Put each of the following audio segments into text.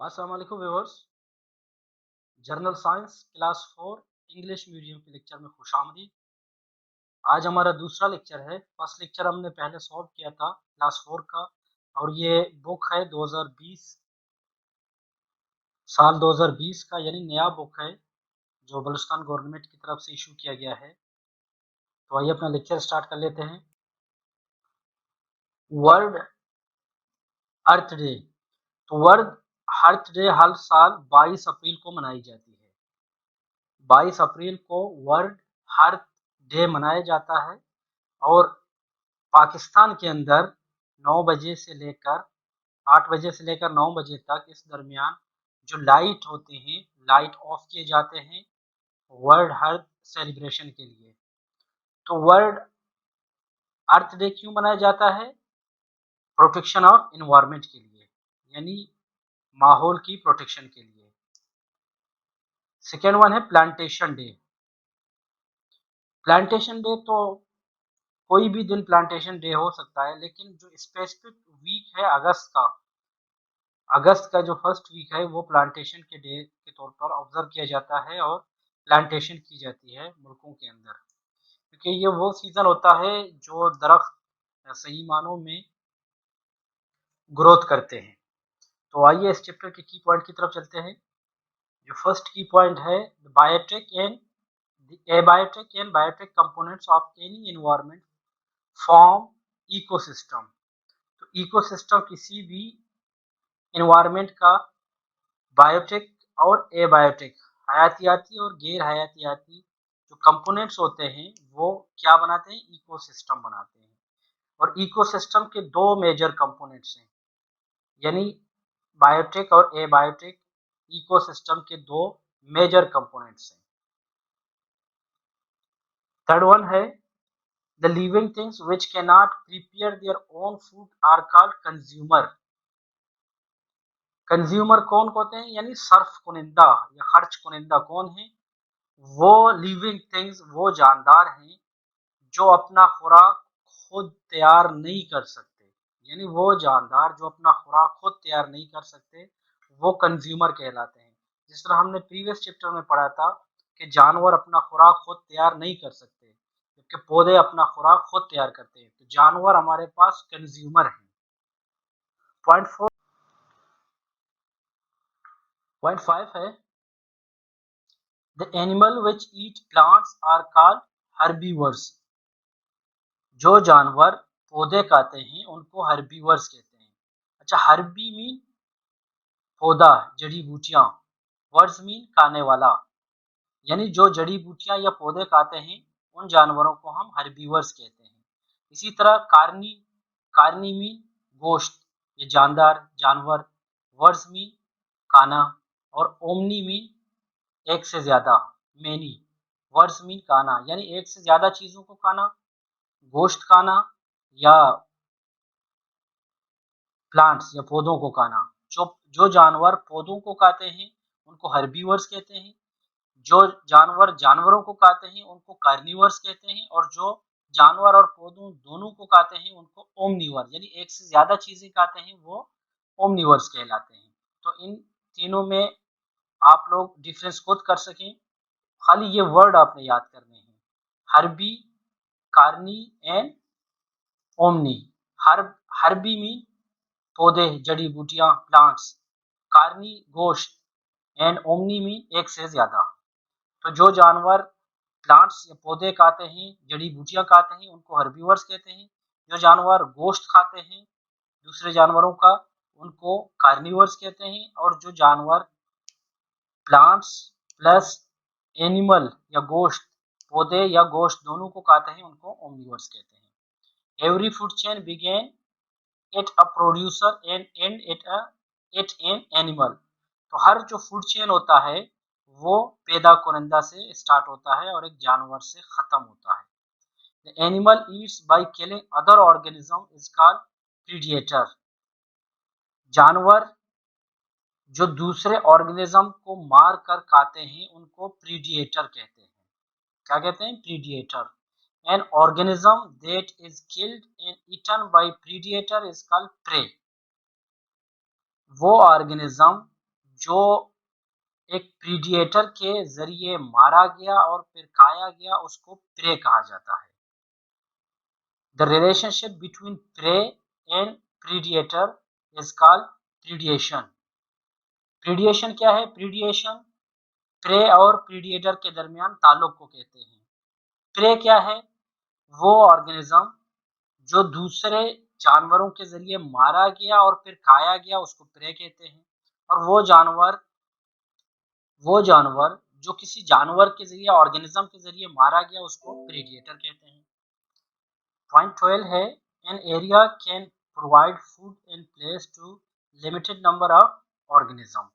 अस्सलाम वालेकुम viewers. Journal science class 4 English medium के लेक्चर में खुशामदीद। आज हमारा दूसरा लेक्चर है। फर्स्ट लेक्चर हमने पहले सॉल्व किया था क्लास 4 का, और ये बुक है 2020 साल 2020 का, यानी नया बुक है जो बलूचिस्तान गवर्नमेंट की तरफ से इशू किया गया है। तो आइए अपना लेक्चर स्टार्ट कर लेते हैं। वर्ल्ड अर्थ डे। तो वर्ल्ड अर्थ डे हर साल 22 अप्रैल को मनाई जाती है। 22 अप्रैल को वर्ल्ड अर्थ डे मनाया जाता है, और पाकिस्तान के अंदर 9 बजे से लेकर 8 बजे से लेकर 9 बजे तक, इस दरमियान जो लाइट होते हैं, लाइट ऑफ किए जाते हैं वर्ल्ड अर्थ सेलिब्रेशन के लिए। तो वर्ल्ड अर्थ डे क्यों मनाया जाता है? प्रोटेक्शन ऑफ इन्वायरमेंट के लिए, यानी माहौल की प्रोटेक्शन के लिए। सेकेंड वन है प्लांटेशन डे। प्लांटेशन डे तो कोई भी दिन प्लांटेशन डे हो सकता है, लेकिन जो स्पेसिफिक वीक है अगस्त का जो फर्स्ट वीक है वो प्लांटेशन के डे के तौर पर ऑब्जर्व किया जाता है, और प्लांटेशन की जाती है मुल्कों के अंदर, क्योंकि ये वो सीजन होता है जो दरख्त सही मानों में ग्रोथ करते हैं। तो आइए इस चैप्टर के की पॉइंट की तरफ चलते हैं। जो फर्स्ट की पॉइंट है, abiotic and biotic components of any environment form ecosystem. तो इकोसिस्टम किसी भी एनवायरनमेंट का बायोटिक और एबायोटिक, हयातियाती और गैर हयातियाती जो कंपोनेंट्स होते हैं वो क्या बनाते हैं? इकोसिस्टम बनाते हैं। और इकोसिस्टम के दो मेजर कंपोनेंट्स हैं, यानी बायोटिक और एबायोटिक इकोसिस्टम के दो मेजर कंपोनेंट्स हैं। थर्ड वन है, the living things which can not prepare their own food are called consumer. Consumer कौन होते हैं? यानी सर्फ कुनिंदा या खर्च कुनिंदा कौन है? वो लिविंग थिंग्स, वो जानदार हैं जो अपना खुराक खुद तैयार नहीं कर सकते। यानी वो जानदार जो अपना खुराक खुद तैयार नहीं कर सकते वो कंज्यूमर कहलाते हैं। जिस तरह हमने प्रीवियस चैप्टर में पढ़ा था कि जानवर अपना खुराक खुद तैयार नहीं कर सकते, जबकि पौधे अपना खुराक खुद तैयार करते हैं। तो जानवर हमारे पास कंज्यूमर हैं। पॉइंट 5 है, the animal which eat plants are called herbivores. जो जानवर पौधे खाते हैं उनको हर्बीवर्स कहते हैं। अच्छा, हर्बी मीन पौधा, जड़ी बूटियां, वर्स मीन खाने वाला, यानी जो जड़ी बूटियां या पौधे खाते हैं उन जानवरों को हम हर्बीवर्स कहते हैं। इसी तरह कार्नी, कार्नी मीन गोश्त, ये जानदार जानवर, वर्स मीन खाना, और ओमनी मीन एक से ज्यादा, मेनी, वर्स मीन खाना, यानी एक से ज्यादा चीजों को खाना, गोश्त खाना या प्लांट्स या पौधों को खाना। जो जो जानवर पौधों को खाते हैं उनको हर्बीवर्स कहते हैं। जो जानवर जानवरों को खाते हैं उनको कार्निवर्स कहते हैं, और जो जानवर और पौधों दोनों को खाते हैं उनको ओमनिवर, यानी एक से ज्यादा चीजें खाते हैं वो ओमनिवर्स कहलाते हैं। तो इन तीनों में आप लोग डिफरेंस खुद कर सकें, खाली ये वर्ड आपने याद करने हैं, Harbi, Carney and omni. Harbi mean पौधे, जड़ी बूटियां, प्लांट्स, कार्नी गोश्त, एंड ओमनी मीन एक से ज्यादा। तो जो जानवर प्लांट्स या पौधे खाते हैं, जड़ी बूटियां खाते हैं, उनको हर्बीवर्स कहते हैं। जो जानवर गोश्त खाते हैं दूसरे जानवरों का उनको कार्निवर्स कहते हैं, और जो जानवर प्लांट्स प्लस एनिमल या गोश्त, पौधे या गोश्त दोनों को खाते हैं उनको ओमनिवर्स कहते हैं। Every food chain begin at a producer and end at an animal. तो हर जो फूड चेन होता है वो पैदा कुनंदा से स्टार्ट होता है और एक जानवर से खत्म होता है। The animal Yeats by killing other organism is called predator. जानवर जो दूसरे ऑर्गेनिज्म को मार कर खाते हैं उनको प्रीडिएटर कहते हैं। क्या कहते हैं? Predator. An organism that is killed and eaten by predator is called prey. वो ऑर्गेनिज्म जो एक प्रीडिएटर के जरिए मारा गया और फिर खाया गया उसको प्रे कहा जाता है। The relationship between prey and predator is called predation. Predation क्या है? प्रीडिएशन प्रे और प्रीडिएटर के दरमियान ताल्लुक को कहते हैं। प्रे क्या है? वो ऑर्गेनिज्म जो दूसरे जानवरों के जरिए मारा गया और फिर खाया गया उसको प्रे कहते हैं। और वो जानवर जो किसी जानवर के जरिए ऑर्गेनिज्म के जरिए मारा गया उसको प्रीडिएटर कहते हैं। पॉइंट 12 है an area can provide food and place to limited number of organism.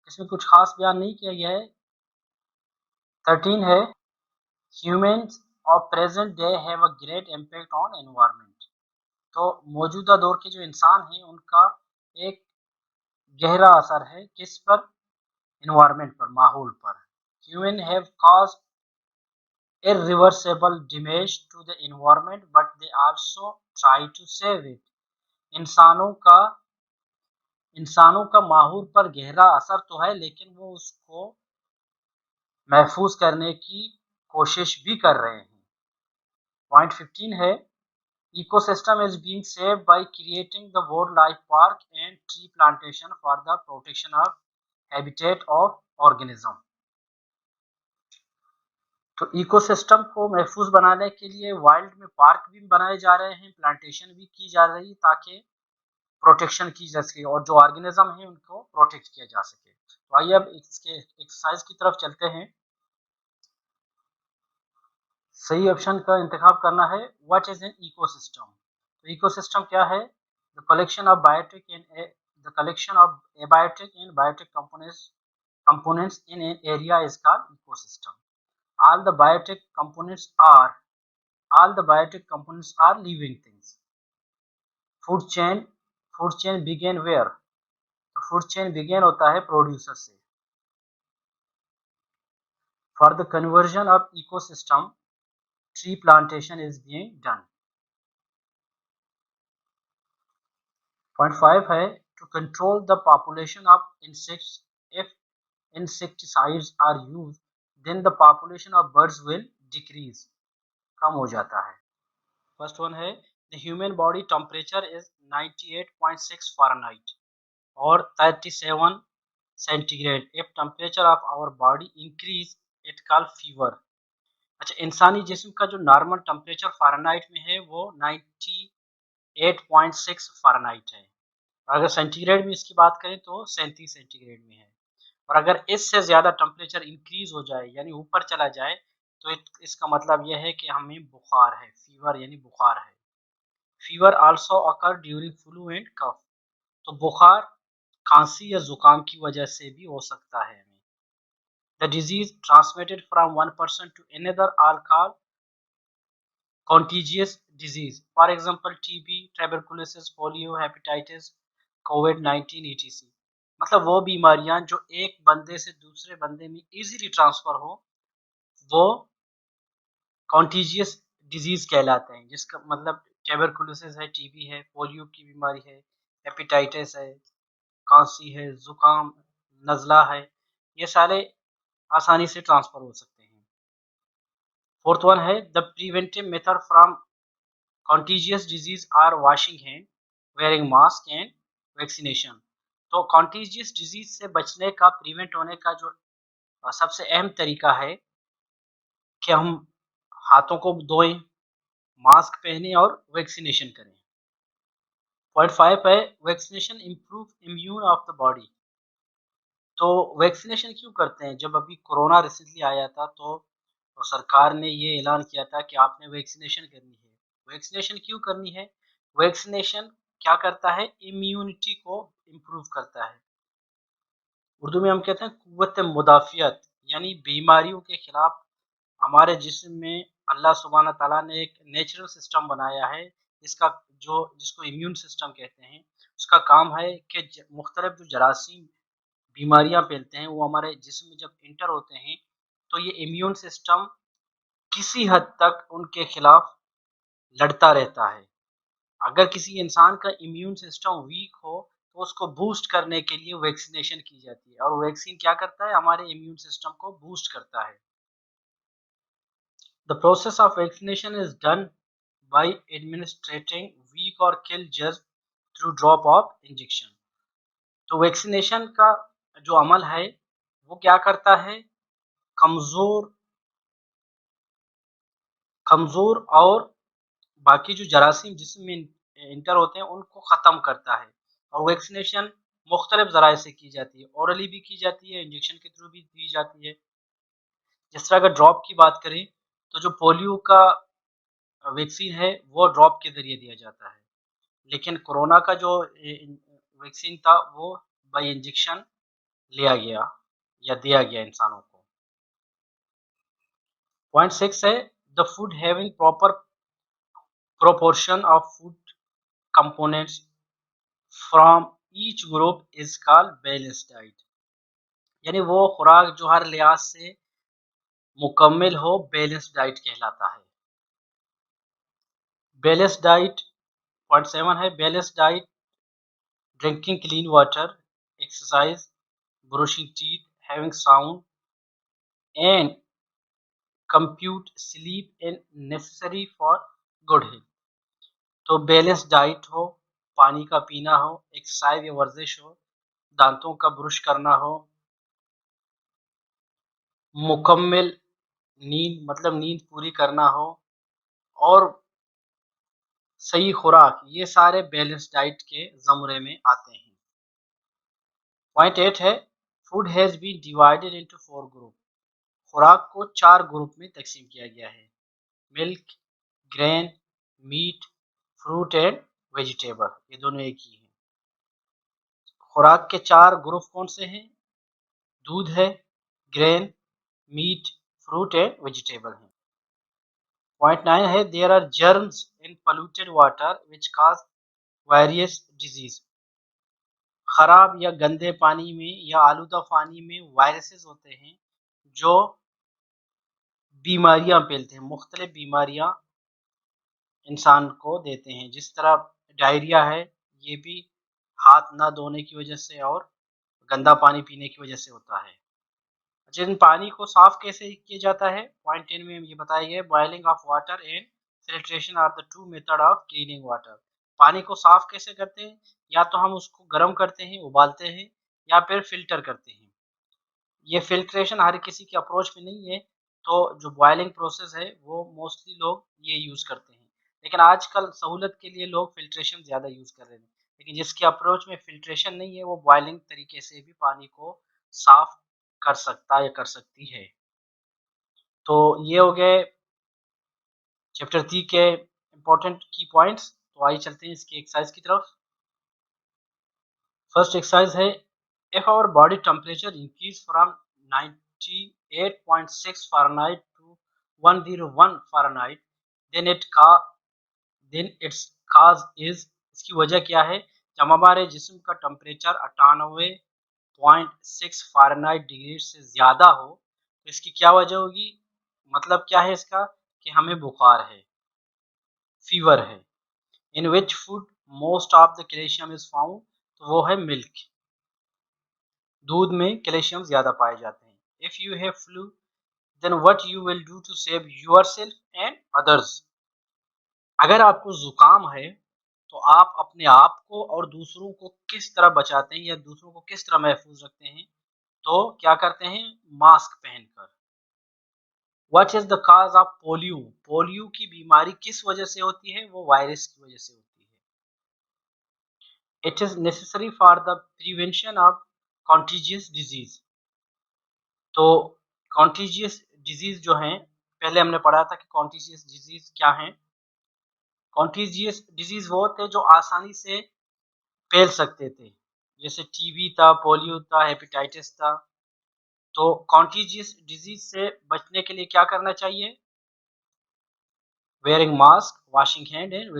इसमें कुछ खास बयान नहीं किया गया है। 13 है humans of present day have a great impact on environment. तो मौजूदा दौर के जो इंसान हैं उनका एक गहरा असर है किस पर? एनवायरनमेंट पर, माहौल पर। Human have caused irreversible damage to the environment but they also try to save it। इंसानों का माहौल पर गहरा असर तो है लेकिन वो उसको महफूज करने की कोशिश भी कर रहे हैं। पॉइंट 15 है ecosystem is being saved by creating the wildlife park and tree plantation for the protection of habitat of organism। तो इकोसिस्टम को महफूज बनाने के लिए वाइल्ड में पार्क भी बनाए जा रहे हैं, प्लांटेशन भी की जा रही है ताकि प्रोटेक्शन की जा सके और जो ऑर्गेनिज्म है उनको प्रोटेक्ट किया जा सके। तो आइए अब इसके एक्सरसाइज की तरफ चलते हैं। सही ऑप्शन का इंतखाब करना है। What is an ecosystem? तो इकोसिस्टम क्या है? The collection of abiotic and biotic components in an area is called ecosystem। all the biotic components are all the biotic components are living things। food chain begin where? तो food chain begin होता है producer से। For the conversion of ecosystem tree plantation is being done. Point 5 है to control the population of insects if insecticides are used then the population of birds will decrease। कम हो जाता है। First one है the human body temperature is 98.6 Fahrenheit और 37 centigrade. If temperature of our body increase it call fever. अच्छा, इंसानी जिस्म का जो नॉर्मल टेम्परेचर फ़ारेनहाइट में है वो 98.6 फ़ारेनहाइट है। अगर सेंटीग्रेड में इसकी बात करें तो 37 सेंटीग्रेड में है। और अगर इससे ज़्यादा टेम्परेचर इंक्रीज हो जाए यानी ऊपर चला जाए तो इसका मतलब यह है कि हमें बुखार है, फीवर यानी बुखार है। Fever also occur during flu and cough. तो बुखार खांसी या जुकाम की वजह से भी हो सकता है। The disease transmitted from one person to another are called contagious disease। for example TB, tuberculosis, polio, hepatitis, COVID-19 etc। मतलब वो बीमारियां जो एक बंदे से दूसरे बंदे में इजीली ट्रांसफर हो वो कॉन्टीजियस डिजीज कहलाते हैं। जिसका मतलब ट्यूबरकुलोसिस है, टीबी है, पोलियो की बीमारी है, हेपेटाइटिस है, खांसी है, जुकाम, नज़ला है, ये सारे आसानी से ट्रांसफर हो सकते हैं। फोर्थ वन है the preventive method from contagious disease are washing hand, wearing mask and vaccination. तो कॉन्टीजियस डिजीज से बचने का, प्रिवेंट होने का जो सबसे अहम तरीका है कि हम हाथों को धोएं, मास्क पहने और वैक्सीनेशन करें। पॉइंट 5 है vaccination improve immune of the body. तो वैक्सीनेशन क्यों करते हैं? जब अभी कोरोना रिसेंटली आया था तो सरकार ने ये ऐलान किया था कि आपने वैक्सीनेशन करनी है। वैक्सीनेशन क्यों करनी है? वैक्सीनेशन क्या करता है? इम्यूनिटी को इम्प्रूव करता है। उर्दू में हम कहते हैं कुव्वत मुदाफ़ियत, यानी बीमारियों के खिलाफ हमारे जिस्म में अल्लाह सुब्हाना तआला ने एक नेचुरल सिस्टम बनाया है जिसको इम्यून सिस्टम कहते हैं। उसका काम है कि मुख्तलिफ जो जरासीम बीमारियां फैलते हैं वो हमारे जिस्म में जब इंटर होते हैं तो ये इम्यून सिस्टम किसी हद तक उनके खिलाफ लड़ता रहता है। अगर किसी इंसान का इम्यून सिस्टम वीक हो तो उसको बूस्ट करने के लिए वैक्सीनेशन की जाती है, और वैक्सीन क्या करता है, हमारे इम्यून सिस्टम को बूस्ट करता है। The process of vaccination is done by administering weak or kill germs through drop of injection। तो वैक्सीनेशन का जो अमल है वो क्या करता है, कमजोर कमजोर और बाकी जो जरासीम जिस्म में इंटर होते हैं उनको ख़त्म करता है। और वैक्सीनेशन मुख्तलिफ ज़राए से की जाती है, ओरली भी की जाती है, इंजेक्शन के थ्रू भी दी जाती है। जिस तरह अगर ड्रॉप की बात करें तो जो पोलियो का वैक्सीन है वो ड्रॉप के ज़रिए दिया जाता है, लेकिन कोरोना का जो वैक्सीन था वो बाय इंजेक्शन लिया गया या दिया गया इंसानों को। पॉइंट 6 है the food having proper proportion of food components from each group is called balanced diet। यानी वो खुराक जो हर लिहाज से मुकम्मल हो, बैलेंस डाइट कहलाता है। बैलेंस डाइट पॉइंट 7 है balance diet drinking clean water, exercise, brushing teeth, having sound and compute sleep and necessary for good health. तो बैलेंस डाइट हो, पानी का पीना हो, एक्सरसाइज या वर्जिश हो, दांतों का ब्रश करना हो, मुकम्मल नींद मतलब नींद पूरी करना हो, और सही खुराक, ये सारे बैलेंस डाइट के ज़मरे में आते हैं। पॉइंट 8 है food has been divided into 4 group. खुराक को 4 ग्रुप में तकसीम किया गया है, milk, grain, meat, fruit and vegetable, ये दोनों एक ही हैं। खुराक के 4 ग्रुप कौन से हैं, दूध है, grain, meat, fruit and vegetable हैं। पॉइंट 9 है there are germs in polluted water which cause various disease. खराब या गंदे पानी में या आलूदा पानी में वायरसेस होते हैं जो बीमारियां फैलते हैं, मुख्तलिफ बीमारियां इंसान को देते हैं। जिस तरह डायरिया है, ये भी हाथ ना धोने की वजह से और गंदा पानी पीने की वजह से होता है। जिन पानी को साफ कैसे किया जाता है, पॉइंट 10 में ये बताया गया है boiling of water and filtration are the two method of cleaning water. पानी को साफ कैसे करते हैं, या तो हम उसको गर्म करते हैं, उबालते हैं, या फिर फिल्टर करते हैं। ये फिल्ट्रेशन हर किसी के अप्रोच में नहीं है, तो जो बॉइलिंग प्रोसेस है वो मोस्टली लोग ये यूज़ करते हैं, लेकिन आजकल सहूलत के लिए लोग फिल्ट्रेशन ज़्यादा यूज़ कर रहे हैं। लेकिन जिसके अप्रोच में फिल्ट्रेशन नहीं है वो बॉइलिंग तरीके से भी पानी को साफ कर सकता या कर सकती है। तो ये हो गए चैप्टर 3 के इम्पोर्टेंट की पॉइंट्स। तो आइए चलते हैं इसकी एक्सरसाइज की तरफ। फर्स्ट एक्सरसाइज है if our body temperature increase from 98.6 Fahrenheit to 101 Fahrenheit then its cause is. इसकी वजह क्या है, जब हमारे जिस्म का टेम्परेचर 98.6 फ़ारेनहाइट डिग्री से ज़्यादा हो तो इसकी क्या वजह होगी, मतलब क्या है इसका, कि हमें बुखार है, फीवर है। In which food most of the calcium is found, तो वो है मिल्क, दूध में कैल्शियम ज़्यादा पाए जाते हैं। If you have flu then what you will do to save yourself and others. अगर आपको जुकाम है तो आप अपने आप को और दूसरों को किस तरह बचाते हैं या दूसरों को किस तरह महफूज रखते हैं, तो क्या करते हैं, मास्क पहनकर। What is the cause of polio, polio की बीमारी किस वजह से होती है, वो वायरस की वजह से होती है। It is necessary for the prevention of contiguous disease. तो कॉन्टीजियस डिजीज जो है, पहले हमने पढ़ा था कि कॉन्टीजियस डिजीज क्या है। कॉन्टीजियस डिजीज वो थे जो आसानी से फैल सकते थे, जैसे टीबी था, पोलियो था, हेपेटाइटिस था। तो कॉन्टीजियस डिजीज से बचने के लिए क्या करना चाहिए, wearing mask, washing hand and